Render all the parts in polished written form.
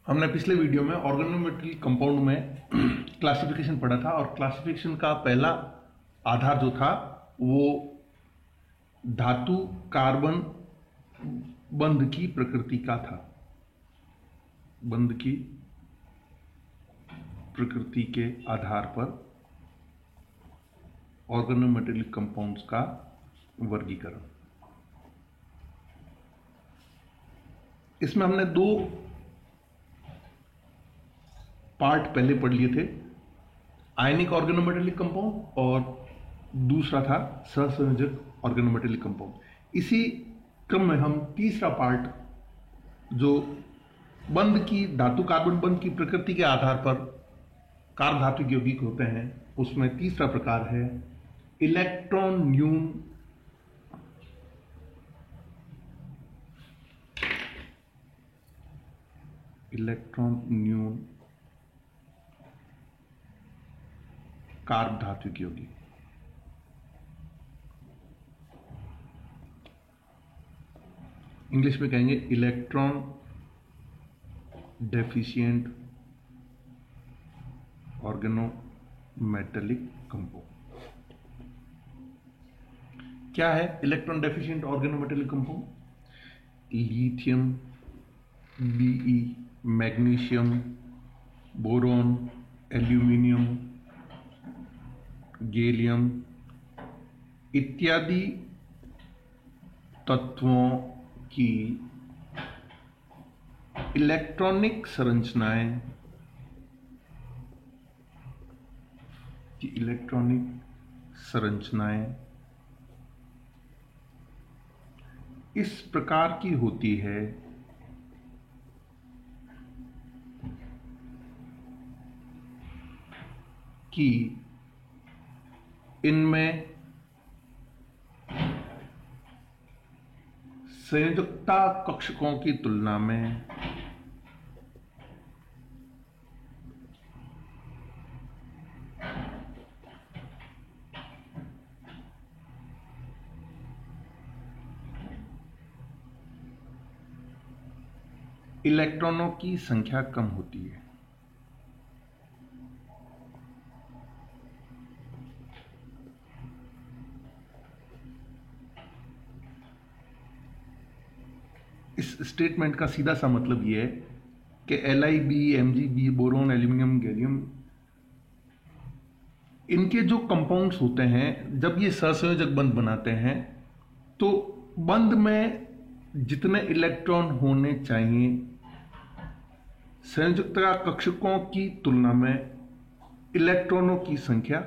हमने पिछले वीडियो में ऑर्गेनोमेटल कंपाउंड में क्लासिफिकेशन पढ़ा था और क्लासिफिकेशन का पहला आधार जो था वो धातु कार्बन बंध की प्रकृति का था। बंध की प्रकृति के आधार पर ऑर्गेनोमेटेलिक कंपाउंड्स का वर्गीकरण। इसमें हमने दो पार्ट पहले पढ़ लिए थे, आयनिक ऑर्गेनोमेटेलिक कंपाउंड और दूसरा था सहसंयोजक ऑर्गेनोमेटेलिक कंपाउंड। इसी क्रम में हम तीसरा पार्ट जो बंध की धातु कार्बन बंध की प्रकृति के आधार पर कार्बधातुक यौगिक होते हैं, उसमें तीसरा प्रकार है इलेक्ट्रॉन न्यून कार्बधातुक यौगिक। इंग्लिश में कहेंगे इलेक्ट्रॉन डेफिशिएंट ऑर्गेनोमेटेलिक कंपाउंड। क्या है electron deficient organometallic compound? Lithium, Be, magnesium, boron, aluminium, gallium इत्यादि तत्वों की इलेक्ट्रॉनिक संरचनाएं इस प्रकार की होती है कि इनमें संयोजकता कक्षकों की तुलना में इलेक्ट्रॉनों की संख्या कम होती है। इस स्टेटमेंट का सीधा सा मतलब यह है कि Li, Be, Mg, boron, aluminium, gallium इनके जो कंपाउंड्स होते हैं, जब ये सहसंयोजक बंध बनाते हैं तो बंध में जितने इलेक्ट्रॉन होने चाहिए संयोजकता कक्षकों की तुलना में इलेक्ट्रॉनों की संख्या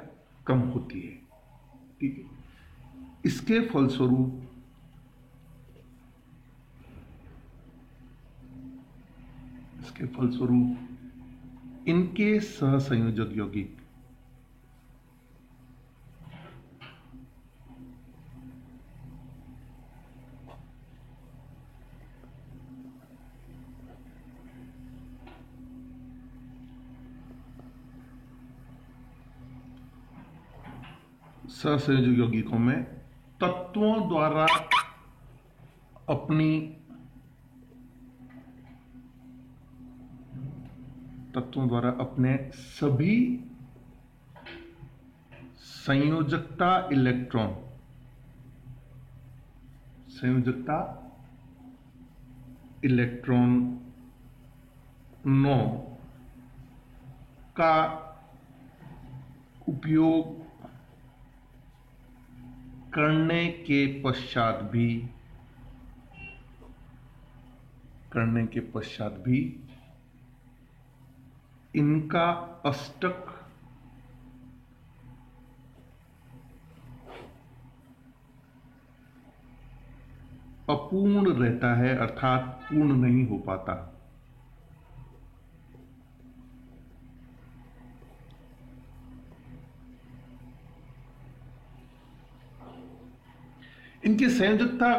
कम होती है। ठीक है, इसके फलस्वरूप इनके सहसंयोजक यौगिक सहसंयोजक यौगिकों में तत्वों द्वारा अपने सभी संयोजकता इलेक्ट्रॉनों का उपयोग करने के पश्चात भी इनका अष्टक अपूर्ण रहता है, अर्थात पूर्ण नहीं हो पाता। इनके संयोजकता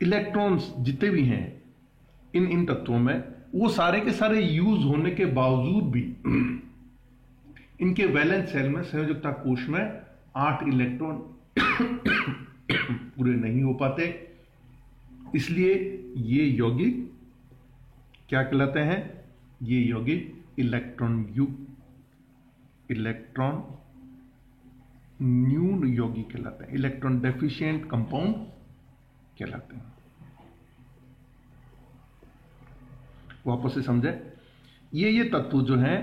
इलेक्ट्रॉन्स जितने भी हैं इन तत्वों में, वो सारे के सारे यूज होने के बावजूद भी इनके वैलेंस सेल में, संयोजकता कोश में 8 इलेक्ट्रॉन पूरे नहीं हो पाते। इसलिए ये यौगिक क्या कहलाते हैं? ये यौगिक इलेक्ट्रॉन न्यून यौगिक कहलाते हैं, इलेक्ट्रॉन डेफिशिएंट कंपाउंड कहलाते हैं। वापस से समझे, ये तत्व जो हैं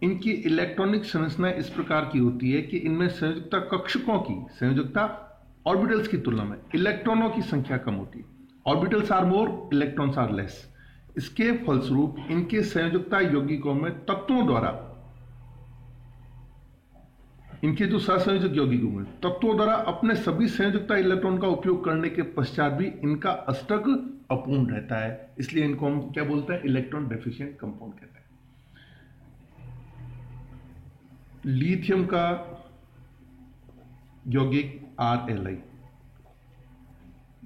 इनकी इलेक्ट्रॉनिक संरचना इस प्रकार की होती है कि इनमें संयुक्ता कक्षकों की, संयुक्ता ऑर्बिटल्स की तुलना में इलेक्ट्रॉनों की संख्या कम होती है। Orbitals are more, electrons are less. इसके फलस्वरूप इनके संयुक्ता यौगिकों में तत्वों द्वारा, इनके जो सहसंयोजक यौगिकों में तत्वों द्वारा अपने सभी संयुक्ता इलेक्ट्रॉन का उपयोग करने के पश्चात भी इनका अष्टक अपूर्ण रहता है। इसलिए इनको हम क्या बोलते हैं? इलेक्ट्रॉन डेफिशिएंट कंपाउंड कहते हैं। लिथियम का यौगिक RLi,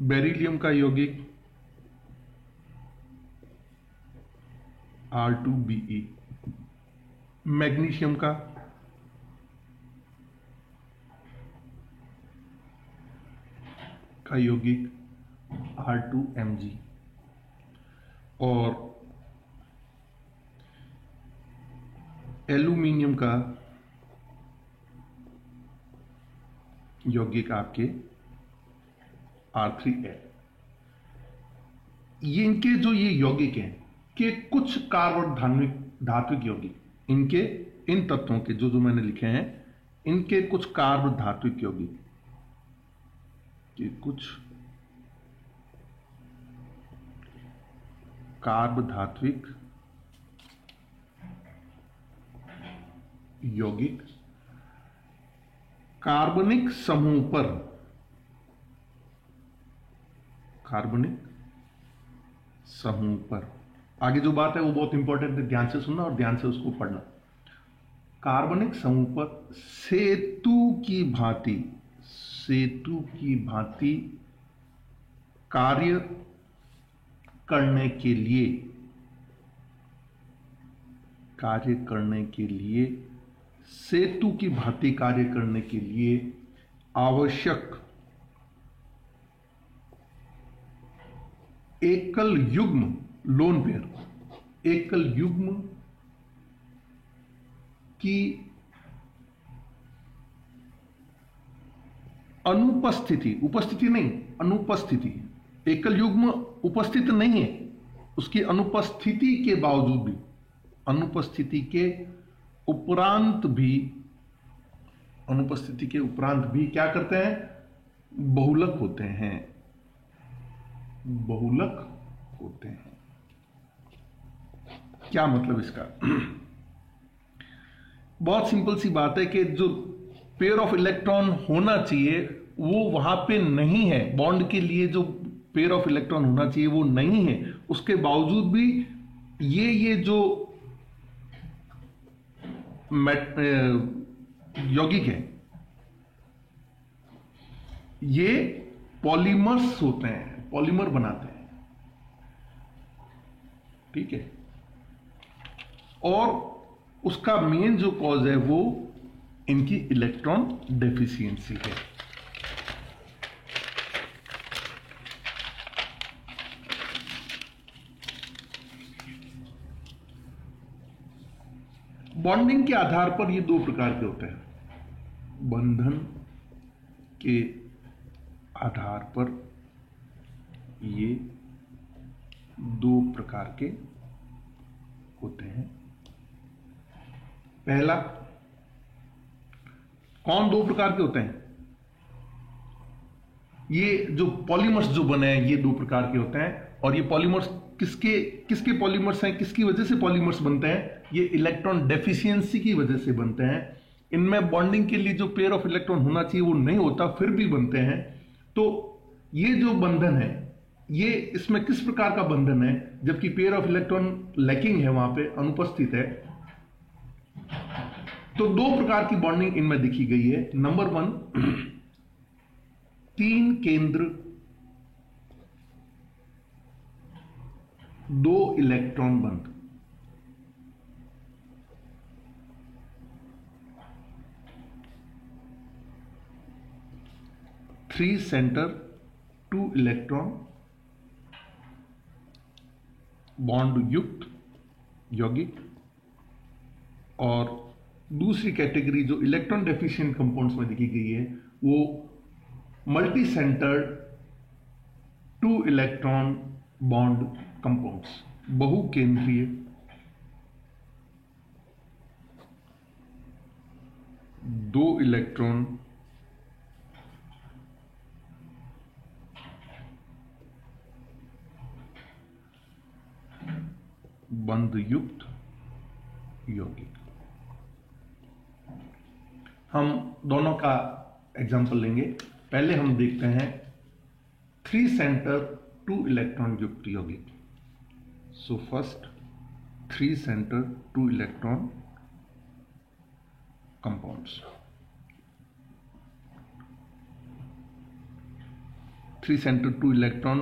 बेरिलियम का यौगिक R2Be, मैग्नीशियम का यौगिक R2Mg और एल्यूमिनियम का यौगिक आपके R3L। ये इनके जो ये यौगिक हैं कि कुछ कार्बन धात्विक यौगिक, इनके इन तत्वों के जो मैंने लिखे हैं, इनके कुछ कार्ब धात्विक यौगिक के कुछ कार्ब धात्विक यौगिक कार्बनिक समूह पर, कार्बनिक समूह पर, आगे जो बात है वो बहुत इंपॉर्टेंट है, ध्यान से सुनना और ध्यान से उसको पढ़ना। कार्बनिक समूह पर सेतु की भांति कार्य करने के लिए सेतु की भांति कार्य करने के लिए आवश्यक एकल युग्म लोन पेयर, एकल युग्म की अनुपस्थिति, उपस्थिति नहीं, अनुपस्थिति, एकल युग्म उपस्थित नहीं है, उसकी अनुपस्थिति के बावजूद भी, अनुपस्थिति के उपरांत भी क्या करते हैं? बहुलक होते हैं, बहुलक होते हैं। क्या मतलब इसका? बहुत सिंपल सी बात है कि जो पेयर ऑफ इलेक्ट्रॉन होना चाहिए वो वहां पे नहीं है, बॉन्ड के लिए जो पेयर ऑफ इलेक्ट्रॉन होना चाहिए वो नहीं है, उसके बावजूद भी ये जो यौगिक है ये पॉलीमर्स होते हैं, पॉलीमर बनाते हैं, ठीक है। और उसका मेन जो कॉज है वो इनकी इलेक्ट्रॉन डेफिशिएंसी है। बॉन्डिंग के आधार पर ये दो प्रकार के होते हैं, बंधन के आधार पर ये दो प्रकार के होते हैं। पहला, कौन दो प्रकार के होते हैं? ये जो पॉलीमर्स जो बने हैं ये दो प्रकार के होते हैं। और ये पॉलीमर्स किसके पॉलीमर्स हैं, किसकी वजह से पॉलीमर्स बनते हैं? ये इलेक्ट्रॉन डेफिशिएंसी की वजह से बनते हैं। इनमें बॉन्डिंग के लिए जो पेयर ऑफ इलेक्ट्रॉन होना चाहिए वो नहीं होता, फिर भी बनते हैं। तो ये जो बंधन है ये इसमें किस प्रकार का बंधन है? जबकि पेयर ऑफ इलेक्ट्रॉन लैकिंग है, वहां पे अनुपस्थित है। तो दो प्रकार की बॉन्डिंग इनमें दिखी गई है। नंबर 1, 3 केंद्र 2 इलेक्ट्रॉन बंध। थ्री सेंटर 2 इलेक्ट्रॉन बॉन्ड युक्त यौगिक, और दूसरी कैटेगरी जो इलेक्ट्रॉन डेफिशिएंट कंपाउंड्स में देखी गई है वो multi centred 2 electron bond compounds, बहुकेंद्रीय 2 इलेक्ट्रॉन बंध युक्त यौगिक। हम दोनों का एग्जांपल लेंगे। पहले हम देखते हैं 3 सेंटर 2 इलेक्ट्रॉन युक्त यौगिक। So first 3 centre 2 electron compounds. 3 centre 2 electron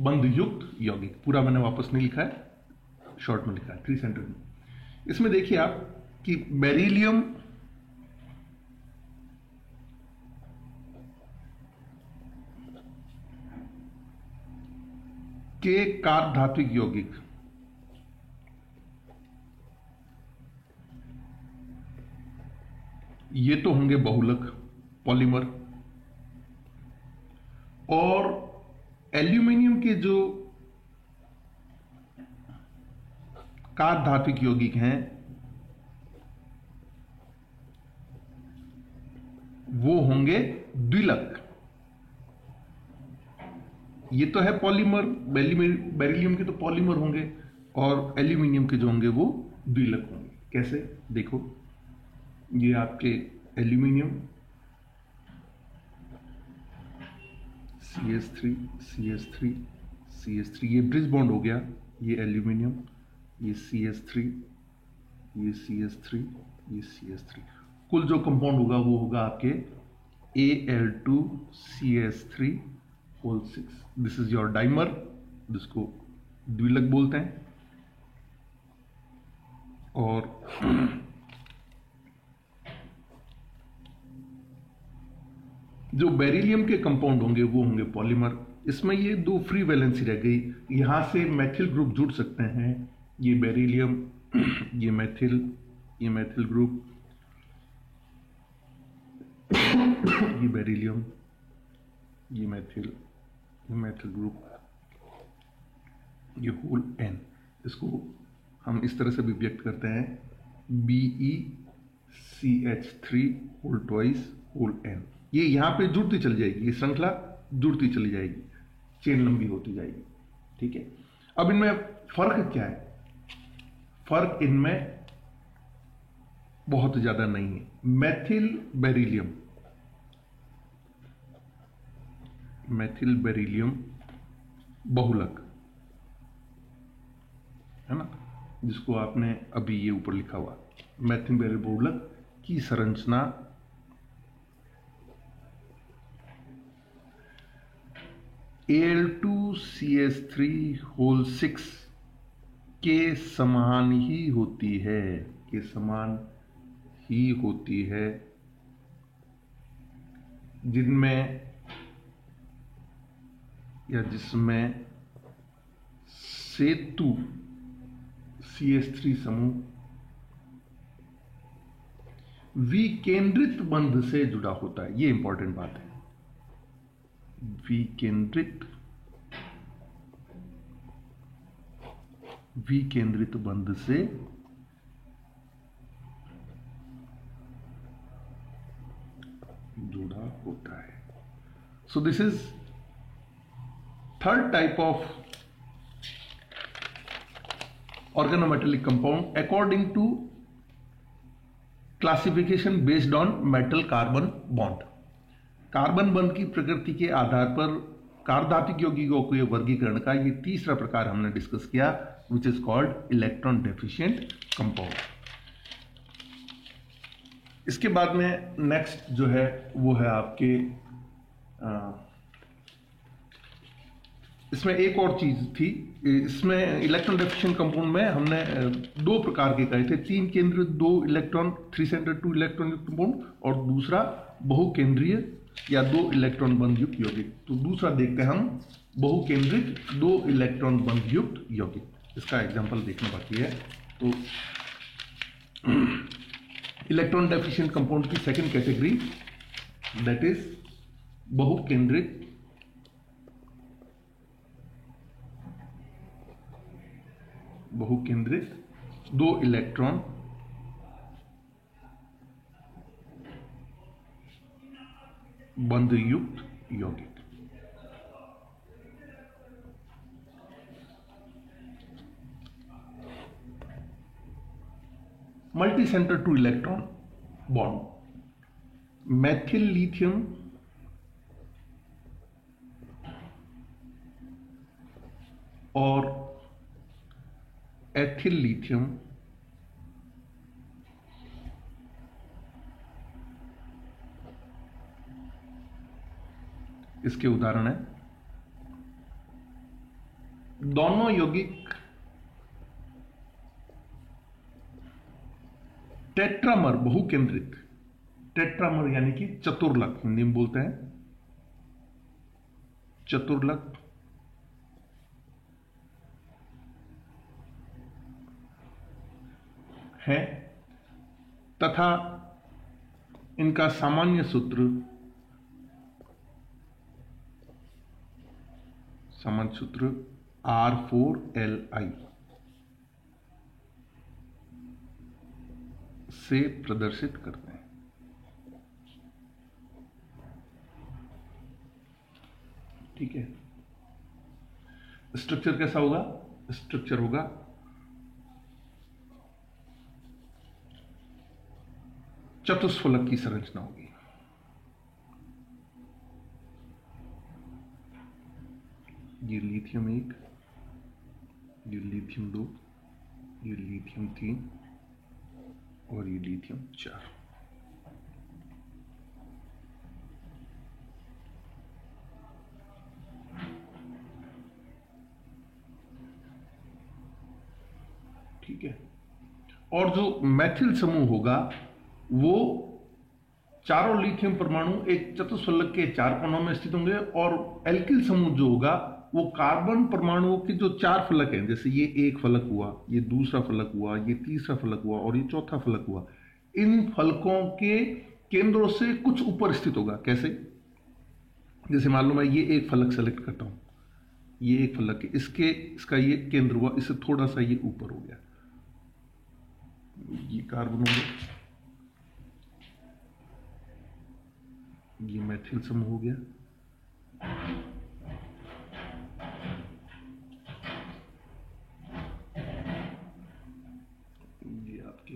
बंध युक्त यौगिक, पूरा मैंने वापस नहीं लिखा है, शॉर्ट में लिखा है 3 सेंटर। इसमें देखिए आप कि बेरिलियम के कार्बधात्विक यौगिक ये तो होंगे बहुलक पॉलीमर, और एल्यूमिनियम के जो कार्बधात्विक यौगिक हैं वो होंगे द्विलक। ये तो है पॉलीमर, बेरिलियम के तो पॉलीमर होंगे, और एल्यूमिनियम के जो होंगे वो द्विलक होंगे। कैसे? देखो, ये आपके एल्यूमिनियम CH3 CH3 CH3, ये ब्रिज बॉन्ड हो गया, ये एल्यूमिनियम, ये CH3, ये CH3, ये CH3, कुल जो कंपाउंड होगा वो होगा आपके Al2CH3 whole 6। This is your dimer, जिसको द्विलक बोलते हैं। और जो बेरिलियम के कंपाउंड होंगे वो होंगे पॉलीमर। इसमें ये 2 फ्री वैलेंसी रह गई, यहां से मैथिल ग्रुप जुड़ सकते हैं, ये बेरिलियम, ये मैथिल ग्रुप, ये बेरिलियम, ये मैथिल ग्रुप, ये होल N। इसको हम इस तरह से भी व्यक्त करते हैं BeCH3 whole twice whole N। ये यहां पे जुड़ती चली जाएगी, ये श्रृंखला जुड़ती चली जाएगी, चेन लंबी होती जाएगी। ठीक है, अब इनमें फर्क क्या है? फर्क इनमें बहुत ज्यादा नहीं है। मैथिल बेरिलियम बहुलक है ना, जिसको आपने अभी ये ऊपर लिखा हुआ मैथिल बेरिलियम बहुलक की संरचना Al2CH3 होल 6 के समान ही होती है, जिनमें या जिसमें सेतु CH3 समूह विकेंद्रित बंध से जुड़ा होता है। ये इंपॉर्टेंट बात है, विकेंद्रित बंध से जुड़ा होता है। सो this is third type of organometallic compound according to classification based on metal carbon bond। Carbon बंध की प्रकृति के आधार पर कार्बधात्विक यौगिकों के वर्गीकरण का ये तीसरा प्रकार हमने डिस्कस किया, which is called electron deficient compound. इसके बाद में नेक्स्ट जो है वो है आपके इसमें एक और चीज थी। इसमें इलेक्ट्रॉन डेफिशिएंट कंपाउंड में हमने 2 प्रकार के कहे थे, 3 केंद्रित 2 इलेक्ट्रॉन 3 सेंटर 2 इलेक्ट्रॉन युक्त कंपाउंड, और दूसरा बहुकेंद्रीय या 2 इलेक्ट्रॉन बंध युक्त यौगिक। तो दूसरा देखते हैं हम बहुकेंद्रित 2 इलेक्ट्रॉन बंध युक्त यौगिक। इसका एग्जाम्पल देखना बाकी है। तो इलेक्ट्रॉन डेफिशिएंट कंपाउंड की सेकंड कैटेगरी, दैट इज बहुकेंद्रित दो इलेक्ट्रॉन बंधयुक्त यौगिक। Multi centre two electron bond, Maithil lithium और एथिल लिथियम इसके उदाहरण है। दोनों यौगिक टेट्रामर, बहुकेंद्रित, टेट्रामर यानी कि चतुर्लक, हिंदी में बोलते हैं चतुर्लक, है तथा इनका सामान्य सूत्र R4Li से प्रदर्शित करते हैं। ठीक है, स्ट्रक्चर कैसा होगा? स्ट्रक्चर होगा चतुष्फलक की संरचना होगी। ये लिथियम 1, ये लिथियम 2, ये लिथियम 3 और ये लिथियम 4। ठीक है, और जो मैथिल समूह होगा वो चारों लिथियम परमाणु एक चतुष्फलक के 4 कोनों में स्थित होंगे, और एल्किल समूह जो होगा वो कार्बन परमाणुओं के जो 4 फलक हैं, जैसे ये एक फलक हुआ, ये दूसरा फलक हुआ, ये तीसरा फलक हुआ और ये चौथा फलक हुआ, इन फलकों के केंद्रों से कुछ ऊपर स्थित होगा। कैसे? जैसे मान लो मैं ये एक फलक सेलेक्ट करता हूं, ये एक फलक है, इसका ये केंद्र हुआ, इससे थोड़ा सा ये ऊपर हो गया, ये कार्बन हो गया, ये मैथिल समूह हो गया, ये आपके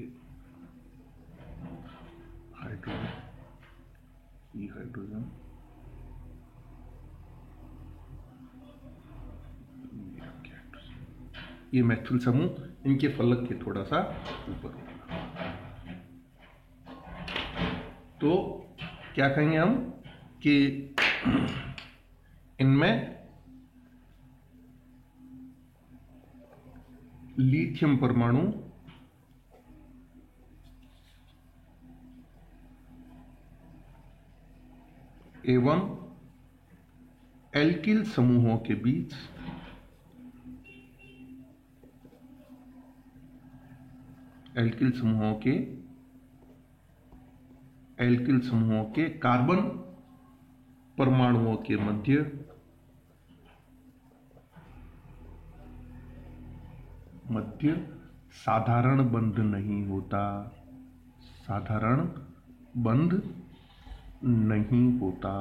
हाइड्रोजन, ये हाइड्रोजन, ये आपके हाइड्रोजन, ये मैथिल समूह इनके फलक के थोड़ा सा ऊपर होगा। तो क्या कहेंगे हम कि इनमें लिथियम परमाणु एवं एल्किल समूहों के बीच एल्किल समूहों के कार्बन परमाणुओं के मध्य साधारण बंध नहीं होता, साधारण बंध नहीं होता।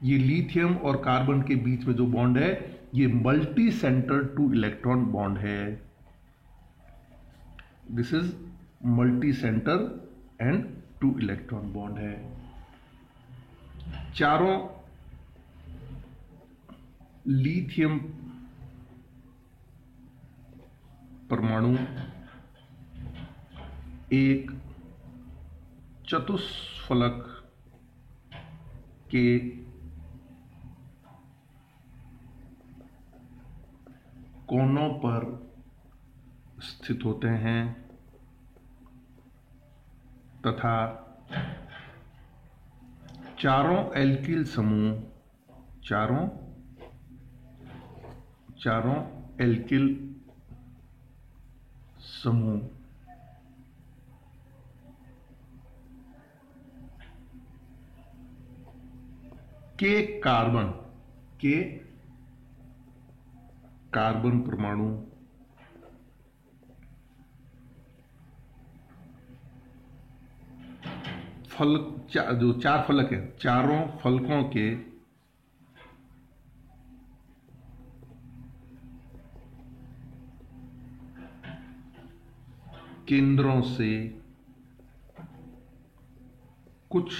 ये लिथियम और कार्बन के बीच में जो बॉन्ड है ये multi centre two electron bond है। This is multi centre and two electron bond है। चारों लिथियम परमाणु एक चतुष्फलक के कोनों पर स्थित होते हैं तथा चारों एल्किल समूह समूह के कार्बन परमाणु जो चार फलक है, चारों फलकों के केंद्रों से कुछ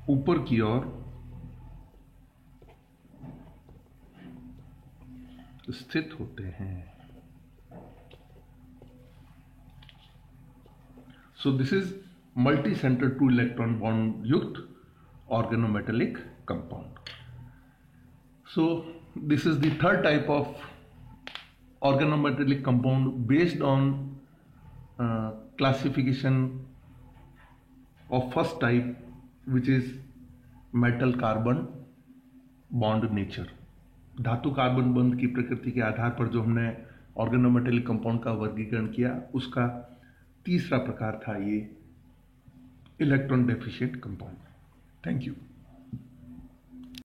ऊपर की ओर स्थित होते हैं। So this is multi centre 2 electron bond युक्त organometallic compound. So this is the third type of organometallic compound based on classification of first type, which is metal carbon bond nature। धातु कार्बन बंध की प्रकृति के आधार पर जो हमने organometallic compound का वर्गीकरण किया, उसका तीसरा प्रकार था ये electron deficient compound. Thank you.